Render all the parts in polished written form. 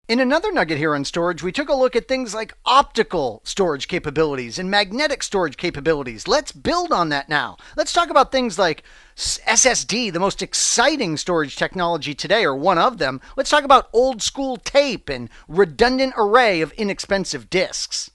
In another nugget here on storage, we took a look at things like optical storage capabilities and magnetic storage capabilities. Let's build on that now. Let's talk about things like SSD, the most exciting storage technology today, or one of them. Let's talk about old school tape and redundant array of inexpensive disks.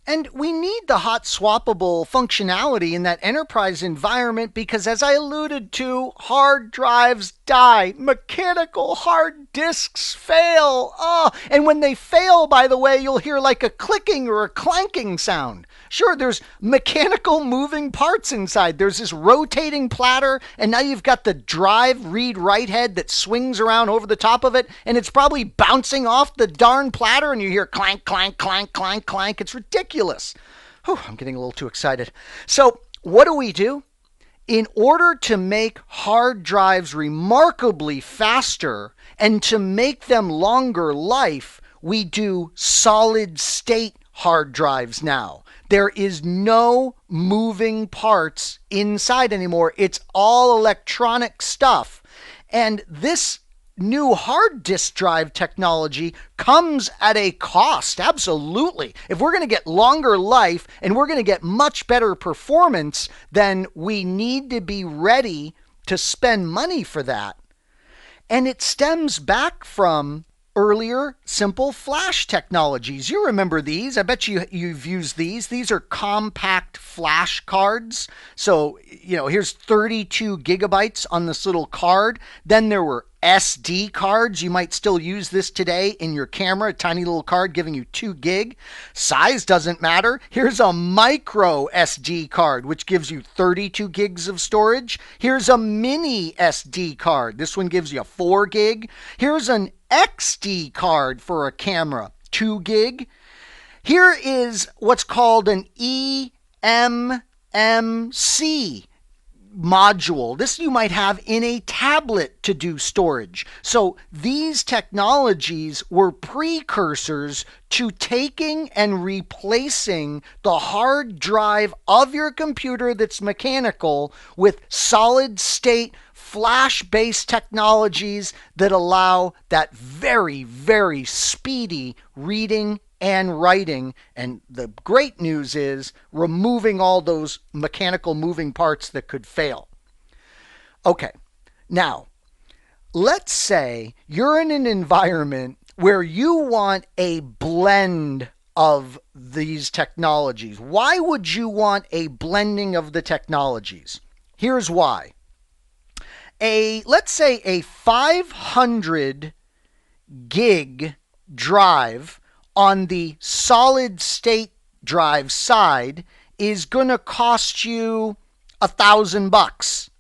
And we need the hot swappable functionality in that enterprise environment because, as I alluded to, hard drives die. Mechanical hard disks fail. Oh, and when they fail, by the way, you'll hear like a clicking or a clanking sound. Sure, there's mechanical moving parts inside. There's this rotating platter, and now you've got the drive read-write head that swings around over the top of it, and it's probably bouncing off the darn platter, and you hear clank, clank, clank, clank, clank. It's ridiculous. Whew, I'm getting a little too excited. So what do? In order to make hard drives remarkably faster and to make them longer life, we do solid state hard drives now. There is no moving parts inside anymore. It's all electronic stuff. And this new hard disk drive technology comes at a cost. Absolutely. If we're going to get longer life and we're going to get much better performance, then we need to be ready to spend money for that. And it stems back from earlier simple flash technologies. You remember these. I bet you've used these. These are compact flash cards. So, here's 32 gigabytes on this little card. Then there were SD cards. You might still use this today in your camera, a tiny little card giving you 2 gig. Size doesn't matter. Here's a micro SD card, which gives you 32 gigs of storage. Here's a mini SD card. This one gives you 4 gig. Here's an XD card for a camera, 2 gig. Here is what's called an eMMC module. This you might have in a tablet to do storage. So these technologies were precursors to taking and replacing the hard drive of your computer that's mechanical with solid state flash-based technologies that allow that very, very speedy reading and writing. And the great news is removing all those mechanical moving parts that could fail. Okay, now let's say you're in an environment where you want a blend of these technologies. Why would you want a blending of the technologies? Here's why. Let's say a 500 gig drive on the solid state drive side is going to cost you $1,000,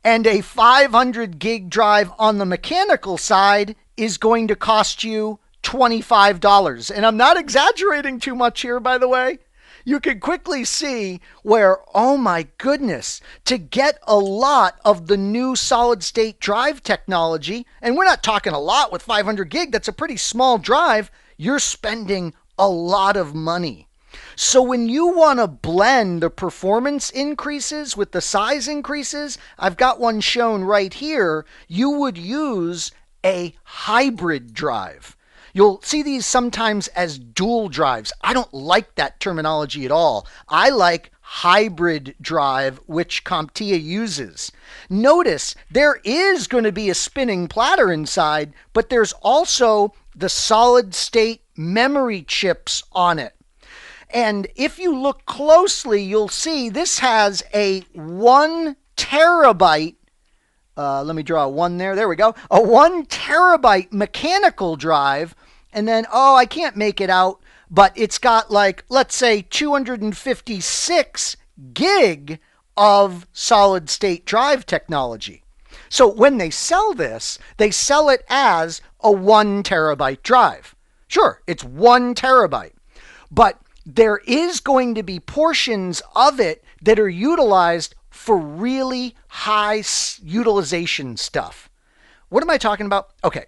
and a 500 gig drive on the mechanical side is going to cost you $25. And I'm not exaggerating too much here, by the way. You can quickly see where, oh my goodness, to get a lot of the new solid state drive technology, and we're not talking a lot with 500 gig, that's a pretty small drive, you're spending a lot of money. So when you want to blend the performance increases with the size increases, I've got one shown right here, you would use a hybrid drive. You'll see these sometimes as dual drives. I don't like that terminology at all. I like hybrid drive, which CompTIA uses. Notice there is going to be a spinning platter inside, but there's also the solid state memory chips on it. And if you look closely, you'll see this has a 1 terabyte let me draw a 1 there. There we go. A 1 terabyte mechanical drive. And then, I can't make it out, but it's got like, let's say 256 gig of solid state drive technology. So when they sell this, they sell it as a 1 terabyte drive. Sure, it's 1 terabyte, but there is going to be portions of it that are utilized for really high utilization stuff. What am I talking about? Okay,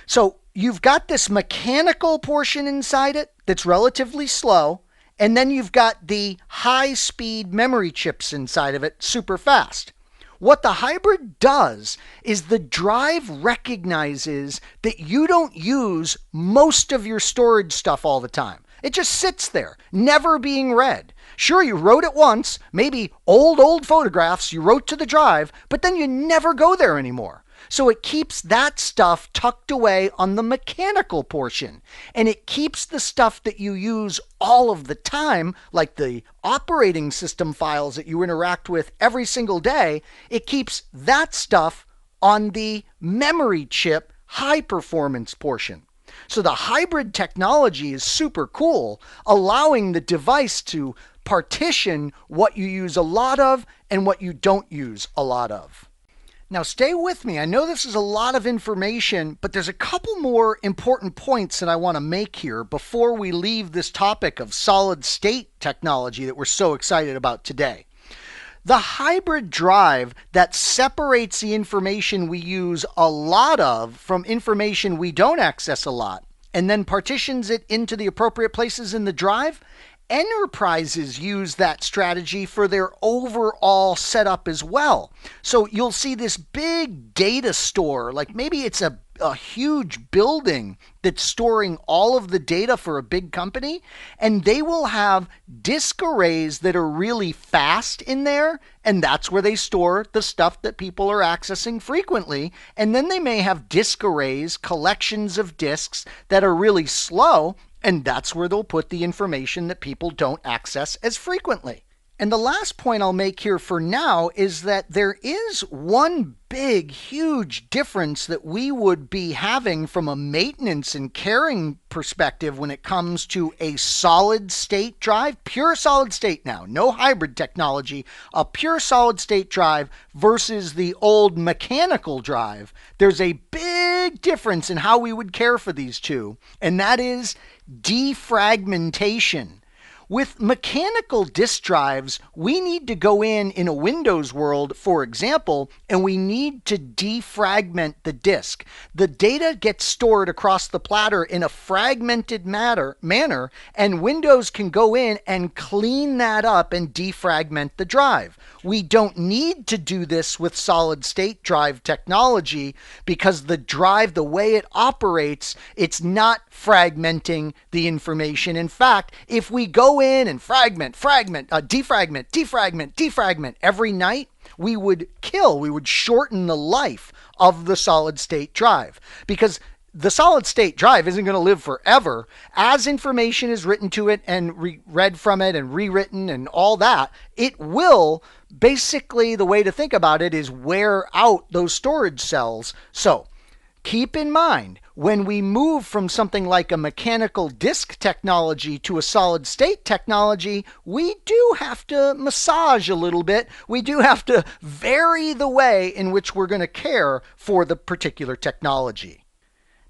so you've got this mechanical portion inside it that's relatively slow, and then you've got the high-speed memory chips inside of it, super fast. What the hybrid does is the drive recognizes that you don't use most of your storage stuff all the time. It just sits there, never being read. Sure, you wrote it once, maybe old photographs you wrote to the drive, but then you never go there anymore. So it keeps that stuff tucked away on the mechanical portion. And it keeps the stuff that you use all of the time, like the operating system files that you interact with every single day, it keeps that stuff on the memory chip high performance portion. So the hybrid technology is super cool, allowing the device to partition what you use a lot of and what you don't use a lot of. Now stay with me. I know this is a lot of information, but there's a couple more important points that I want to make here before we leave this topic of solid state technology that we're so excited about today. The hybrid drive that separates the information we use a lot of from information we don't access a lot, and then partitions it into the appropriate places in the drive, enterprises use that strategy for their overall setup as well. So you'll see this big data store, like maybe it's a huge building that's storing all of the data for a big company, and they will have disk arrays that are really fast in there, and that's where they store the stuff that people are accessing frequently. And then they may have disk arrays, collections of disks that are really slow, and that's where they'll put the information that people don't access as frequently. And the last point I'll make here for now is that there is one big, huge difference that we would be having from a maintenance and caring perspective when it comes to a solid state drive, pure solid state now, no hybrid technology, a pure solid state drive versus the old mechanical drive. There's a big difference in how we would care for these two, and that is defragmentation. With mechanical disk drives, we need to go in a Windows world, for example, and we need to defragment the disk. The data gets stored across the platter in a fragmented manner, and Windows can go in and clean that up and defragment the drive. We don't need to do this with solid state drive technology because the drive, the way it operates, it's not fragmenting the information. In fact, if we go in and defragment every night, we would shorten the life of the solid state drive, because the solid state drive isn't going to live forever. As information is written to it and read from it and rewritten and all that, it will basically, the way to think about it is wear out those storage cells. So keep in mind, when we move from something like a mechanical disk technology to a solid state technology, we do have to massage a little bit. We do have to vary the way in which we're going to care for the particular technology.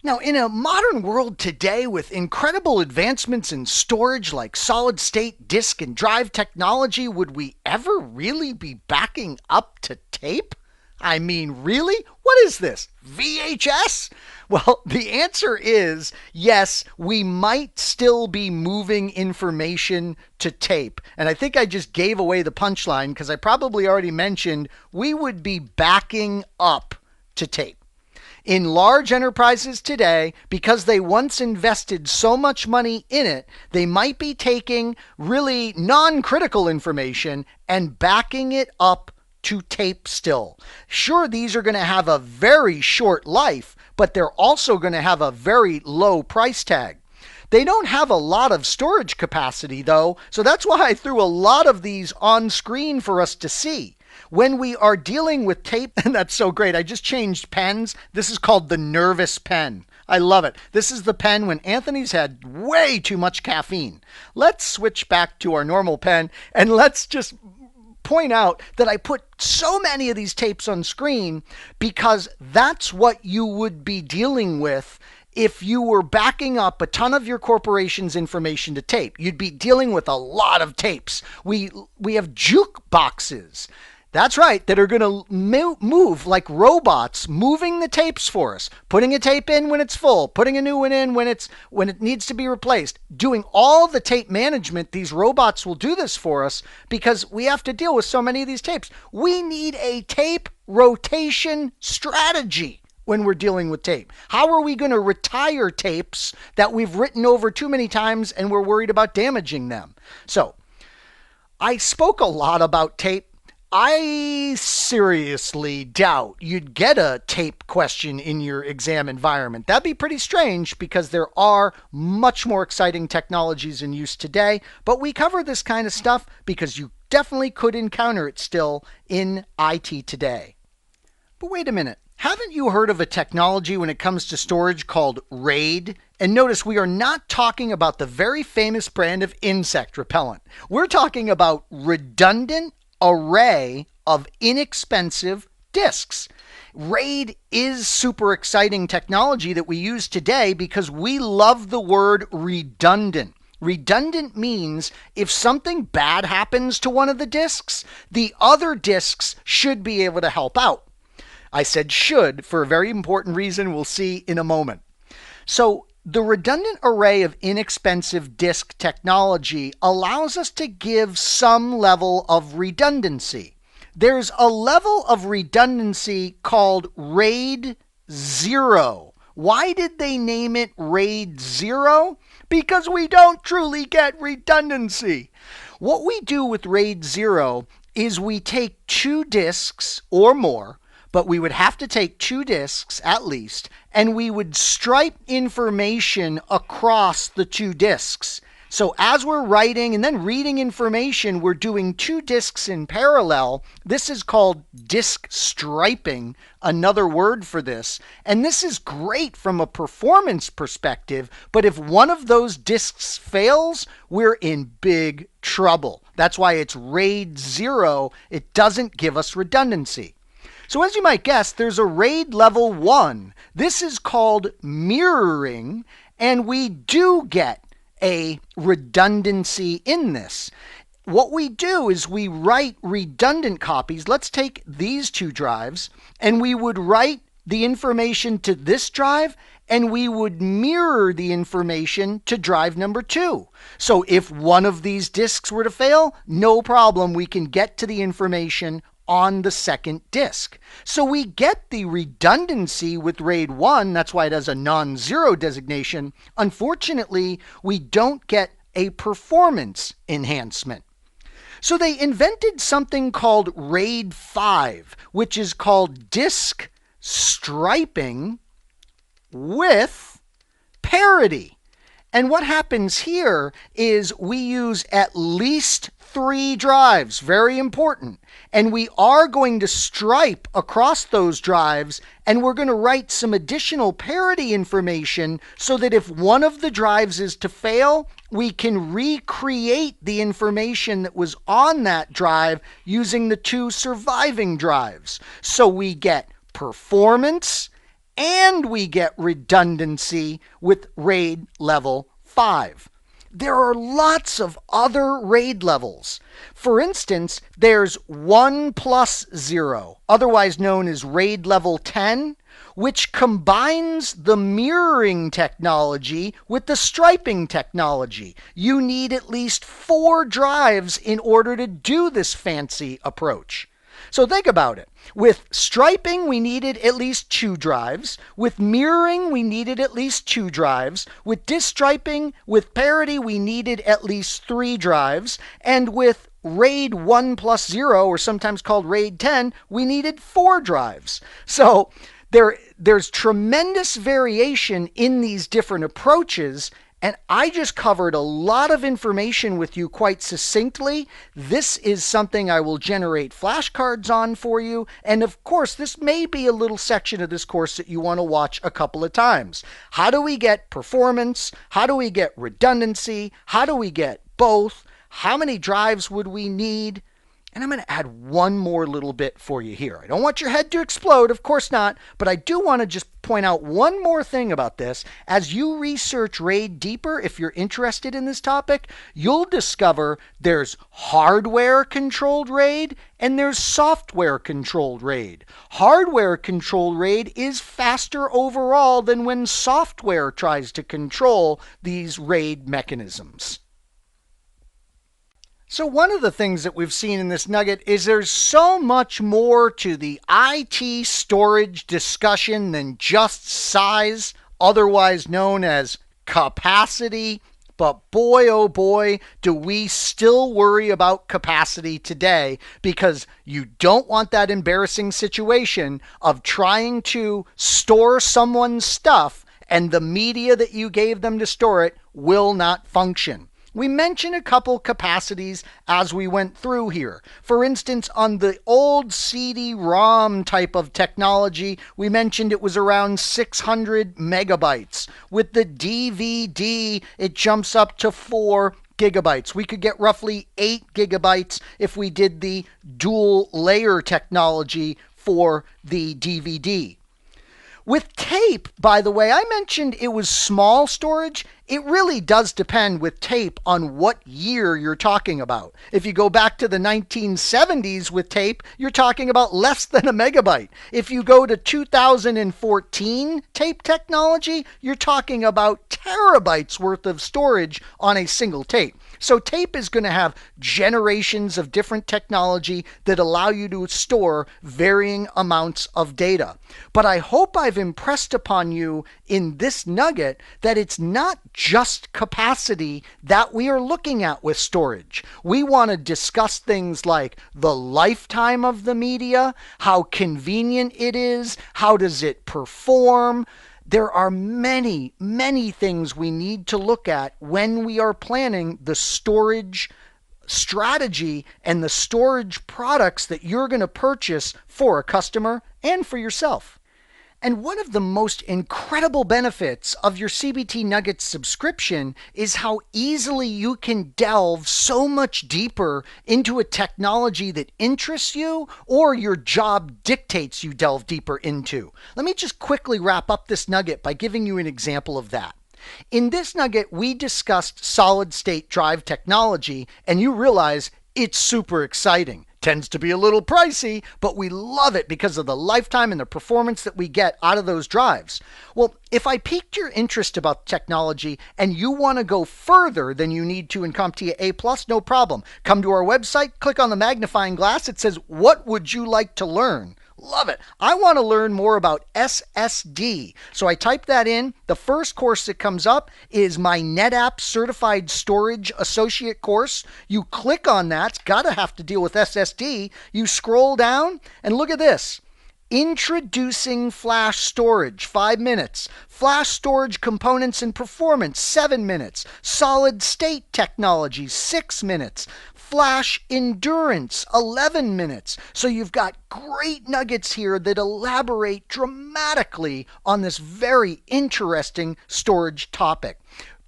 Now, in a modern world today with incredible advancements in storage like solid state disk and drive technology, would we ever really be backing up to tape? I mean, really? What is this? VHS? Well, the answer is yes, we might still be moving information to tape. And I think I just gave away the punchline because I probably already mentioned we would be backing up to tape. In large enterprises today, because they once invested so much money in it, they might be taking really non-critical information and backing it up to tape still. Sure, these are going to have a very short life, but they're also going to have a very low price tag. They don't have a lot of storage capacity though, so that's why I threw a lot of these on screen for us to see. When we are dealing with tape, and that's so great, I just changed pens. This is called the Nervous pen. I love it. This is the pen when Anthony's had way too much caffeine. Let's switch back to our normal pen and let's just point out that I put so many of these tapes on screen because that's what you would be dealing with if you were backing up a ton of your corporation's information to tape. You'd be dealing with a lot of tapes. We have jukeboxes. That's right, that are going to move like robots, moving the tapes for us, putting a tape in when it's full, putting a new one in when it needs to be replaced, doing all the tape management. These robots will do this for us because we have to deal with so many of these tapes. We need a tape rotation strategy when we're dealing with tape. How are we going to retire tapes that we've written over too many times and we're worried about damaging them? So, I spoke a lot about tape. I seriously doubt you'd get a tape question in your exam environment. That'd be pretty strange because there are much more exciting technologies in use today, but we cover this kind of stuff because you definitely could encounter it still in IT today. But wait a minute. Haven't you heard of a technology when it comes to storage called RAID? And notice we are not talking about the very famous brand of insect repellent. We're talking about redundant array of inexpensive disks. RAID is super exciting technology that we use today because we love the word redundant. Redundant means if something bad happens to one of the disks, the other disks should be able to help out. I said should for a very important reason we'll see in a moment. So the redundant array of inexpensive disk technology allows us to give some level of redundancy. There's a level of redundancy called RAID 0. Why did they name it RAID 0? Because we don't truly get redundancy. What we do with RAID 0 is we take 2 disks or more, but we would have to take 2 disks at least, and we would stripe information across the 2 disks. So as we're writing and then reading information, we're doing 2 disks in parallel. This is called disk striping, another word for this. And this is great from a performance perspective, but if one of those disks fails, we're in big trouble. That's why it's RAID 0. It doesn't give us redundancy. So as you might guess, there's a RAID level 1. This is called mirroring, and we do get a redundancy in this. What we do is we write redundant copies. Let's take these 2 drives, and we would write the information to this drive, and we would mirror the information to drive number 2. So if one of these disks were to fail, no problem, we can get to the information on the second disk. So we get the redundancy with RAID 1, that's why it has a non-zero designation. Unfortunately, we don't get a performance enhancement. So they invented something called RAID 5, which is called disk striping with parity. And what happens here is we use at least 3 drives, very important. And we are going to stripe across those drives, and we're going to write some additional parity information so that if one of the drives is to fail, we can recreate the information that was on that drive using the 2 surviving drives. So we get performance and we get redundancy with RAID level 5. There are lots of other RAID levels. For instance, there's 1 plus 0, otherwise known as RAID level 10, which combines the mirroring technology with the striping technology. You need at least 4 drives in order to do this fancy approach. So think about it. With striping, we needed at least 2 drives. With mirroring, we needed at least 2 drives. With disk striping, with parity, we needed at least 3 drives. And with RAID 1 plus 0, or sometimes called RAID 10, we needed 4 drives. So there's tremendous variation in these different approaches. And I just covered a lot of information with you quite succinctly. This is something I will generate flashcards on for you. And of course, this may be a little section of this course that you want to watch a couple of times. How do we get performance? How do we get redundancy? How do we get both? How many drives would we need? And I'm going to add one more little bit for you here. I don't want your head to explode, of course not, but I do want to just point out one more thing about this. As you research RAID deeper, if you're interested in this topic, you'll discover there's hardware-controlled RAID and there's software-controlled RAID. Hardware-controlled RAID is faster overall than when software tries to control these RAID mechanisms. So one of the things that we've seen in this nugget is there's so much more to the IT storage discussion than just size, otherwise known as capacity. But boy, oh boy, do we still worry about capacity today, because you don't want that embarrassing situation of trying to store someone's stuff and the media that you gave them to store it will not function. We mentioned a couple capacities as we went through here. For instance, on the old CD-ROM type of technology, we mentioned it was around 600 megabytes. With the DVD, it jumps up to 4 gigabytes. We could get roughly 8 gigabytes if we did the dual layer technology for the DVD. With tape, by the way, I mentioned it was small storage. It really does depend with tape on what year you're talking about. If you go back to the 1970s with tape, you're talking about less than a megabyte. If you go to 2014 tape technology, you're talking about terabytes worth of storage on a single tape. So tape is going to have generations of different technology that allow you to store varying amounts of data. But I hope I've impressed upon you in this nugget that it's not just capacity that we are looking at with storage. We want to discuss things like the lifetime of the media, how convenient it is, how does it perform. There are many, many things we need to look at when we are planning the storage strategy and the storage products that you're going to purchase for a customer and for yourself. And one of the most incredible benefits of your CBT Nuggets subscription is how easily you can delve so much deeper into a technology that interests you or your job dictates you delve deeper into. Let me just quickly wrap up this nugget by giving you an example of that. In this nugget, we discussed solid-state drive technology, and you realize it's super exciting. Tends to be a little pricey, but we love it because of the lifetime and the performance that we get out of those drives. Well, if I piqued your interest about technology and you want to go further than you need to in CompTIA A+, no problem. Come to our website, click on the magnifying glass. It says, "What would you like to learn?" Love it. I want to learn more about SSD. So I type that in. The first course that comes up is my NetApp Certified Storage Associate course. You click on that. It's got to have to deal with SSD. You scroll down and look at this. Introducing flash storage, 5 minutes. Flash storage components and performance, 7 minutes. Solid state technology, 6 minutes. Flash endurance, 11 minutes. So you've got great nuggets here that elaborate dramatically on this very interesting storage topic.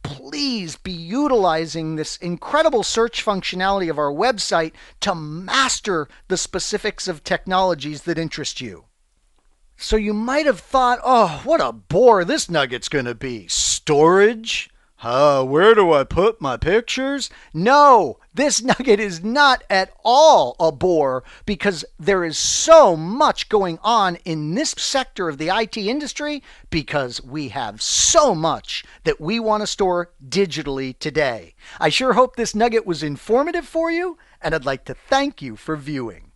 Please be utilizing this incredible search functionality of our website to master the specifics of technologies that interest you. So you might have thought, oh, what a bore this nugget's going to be. Storage? Where do I put my pictures? No, this nugget is not at all a bore because there is so much going on in this sector of the IT industry because we have so much that we want to store digitally today. I sure hope this nugget was informative for you, and I'd like to thank you for viewing.